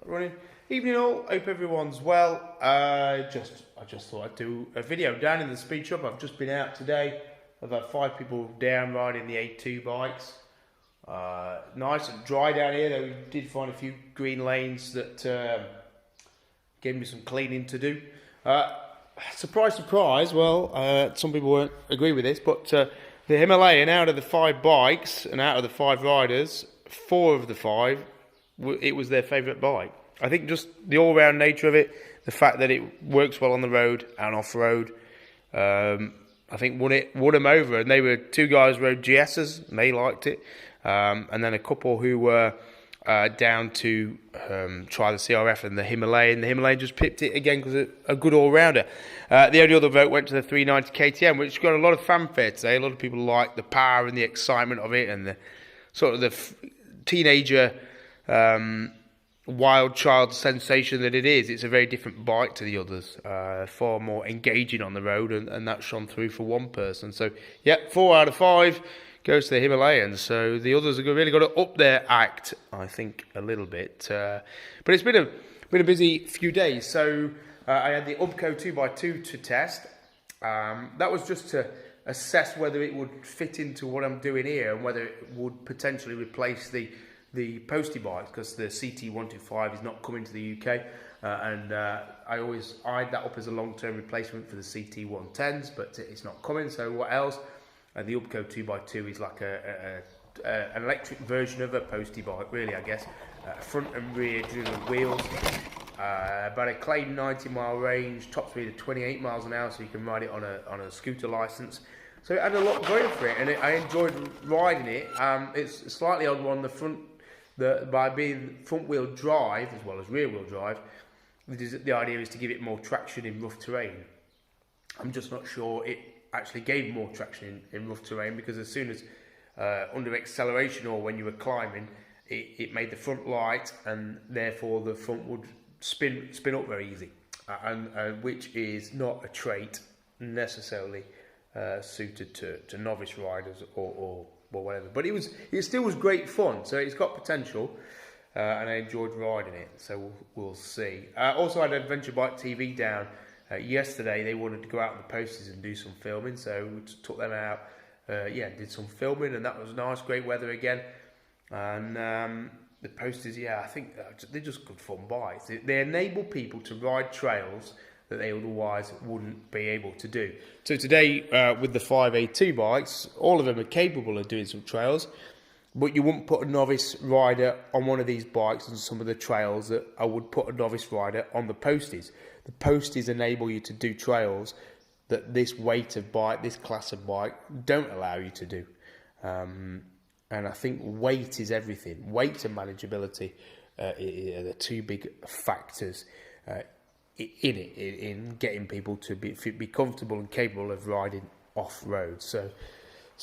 Running. Evening all. Hope everyone's well. I just thought I'd do a video down in the speed shop. I've just been out today. I've had 5 people down riding the A2 bikes. Nice and dry down here. Though we did find a few green lanes that gave me some cleaning to do. Surprise, surprise. Well, some people won't agree with this, but the Himalayan, out of the 5 bikes and out of the 5 riders, 4 of the 5, it was their favourite bike. I think just the all-round nature of it, the fact that it works well on the road and off-road, I think won them over. And they were 2 guys rode GSs, and they liked it. And then a couple who were down to try the CRF and the Himalayan. The Himalayan just pipped it again because it's a good all-rounder. The only other vote went to the 390 KTM, which got a lot of fanfare today. A lot of people like the power and the excitement of it, and the sort of the teenager wild child sensation that it is. It's a very different bike to the others, far more engaging on the road, and that shone through for one person. So yeah, 4 out of 5 goes to the Himalayan. So the others have really got to up their act, I think, a little bit. But it's been a busy few days. So I had the Ubco 2x2 to test. That was just to assess whether it would fit into what I'm doing here, and whether it would potentially replace the Posty bike, because the CT125 is not coming to the UK, and I always eyed that up as a long-term replacement for the CT110s, but it's not coming. So what else? And the Ubco 2x2 is like an electric version of a Posty bike, really, I guess. Front and rear driven wheels, about a claimed 90-mile range, top speed of 28 miles an hour, so you can ride it on a scooter license. So it had a lot going for it, and I enjoyed riding it. It's a slightly odd one. The front, by being front-wheel drive as well as rear-wheel drive, the idea is to give it more traction in rough terrain. I'm just not sure it actually gave more traction in rough terrain, because as soon as under acceleration or when you were climbing, it made the front light, and therefore the front would spin up very easy, and which is not a trait necessarily suited to novice riders or whatever. But it still was great fun, so it's got potential, and I enjoyed riding it. So we'll see. Also, I had Adventure Bike TV down yesterday. They wanted to go out on the posters and do some filming, so we just took them out. Did some filming, and that was nice. Great weather again, and the posters. Yeah, I think they're just good fun bikes. They enable people to ride trails that they otherwise wouldn't be able to do. So today, with the 5 A2 bikes, all of them are capable of doing some trails, but you wouldn't put a novice rider on one of these bikes on some of the trails that I would put a novice rider on the Posties. The Posties enable you to do trails that this weight of bike, this class of bike, don't allow you to do. And I think weight is everything. Weight and manageability are the 2 big factors in getting people to be comfortable and capable of riding off road. So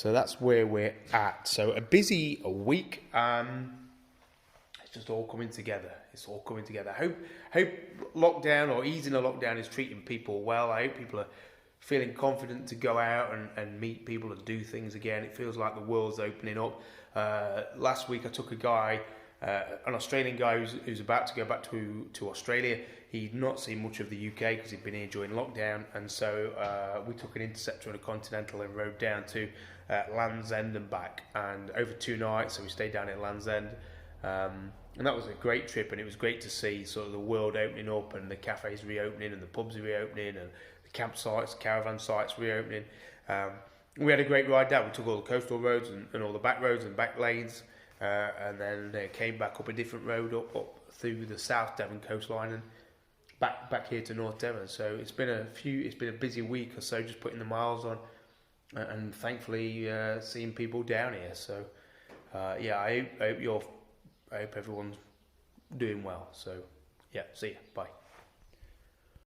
that's where we're at. So a busy week. It's just all coming together. It's all coming together. I hope lockdown, or easing a lockdown, is treating people well. I hope people are feeling confident to go out and meet people and do things again. It feels like the world's opening up. Last week I took a guy, an Australian guy who's about to go back to Australia. He'd not seen much of the UK because he'd been here during lockdown, and so we took an Interceptor and a Continental and rode down to Land's End and back, and over 2 nights. So we stayed down in Land's End, and that was a great trip, and it was great to see sort of the world opening up, and the cafes reopening, and the pubs reopening, and the campsites, caravan sites reopening. We had a great ride down. We took all the coastal roads and all the back roads and back lanes, and then came back up a different road up through the South Devon coastline and back here to North Devon. So it's been a busy week or so, just putting the miles on, and thankfully seeing people down here. So I hope everyone's doing well. So yeah, see ya, bye.